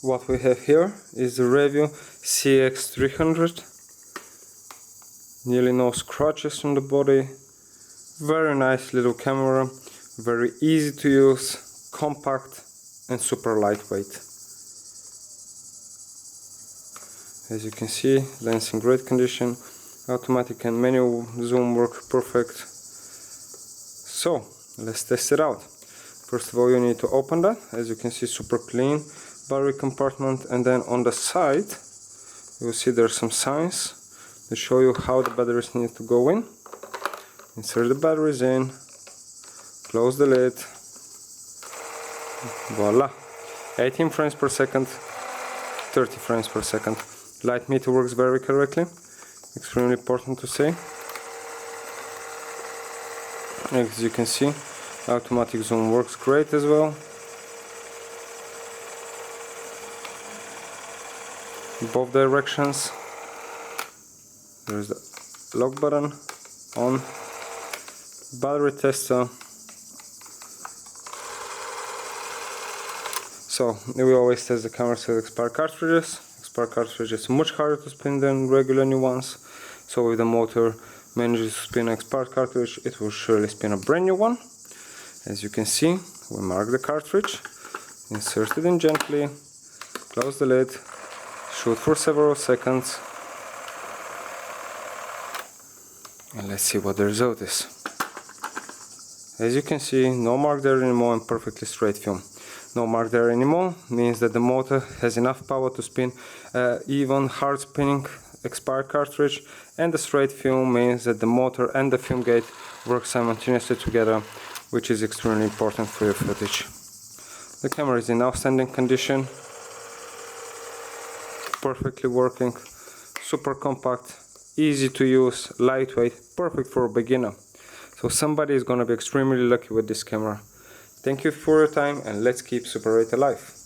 What we have here is the Revue CX 300. Nearly no scratches on the body. Very nice little camera, very easy to use, compact and super lightweight. As you can see, lens in great condition, automatic and manual zoom work perfect. So let's test it out. First of all, you need to open that. As you can see, super clean battery compartment, and then on the side you will see there's some signs to show you how the batteries need to go in. Insert the batteries in, close the lid, voila, 18 frames per second, 30 frames per second. Light meter works very correctly, extremely important to say. As you can see, automatic zoom works great as well. Both directions. There's the lock button on. Battery tester. So we always test the cameras with expired cartridges. Expired cartridges are much harder to spin than regular new ones. So if the motor manages to spin an expired cartridge, it will surely spin a brand new one. As you can see, we mark the cartridge, insert it in gently, close the lid, shoot for several seconds, and let's see what the result is. As you can see, no mark there anymore and perfectly straight film. No mark there anymore means that the motor has enough power to spin even hard spinning expired cartridge, and the straight film means that the motor and the film gate work simultaneously together, which is extremely important for your footage. The camera is in outstanding condition, perfectly working, super compact, easy to use, lightweight, perfect for a beginner. So somebody is gonna be extremely lucky with this camera. Thank you for your time, and let's keep Super 8 alive.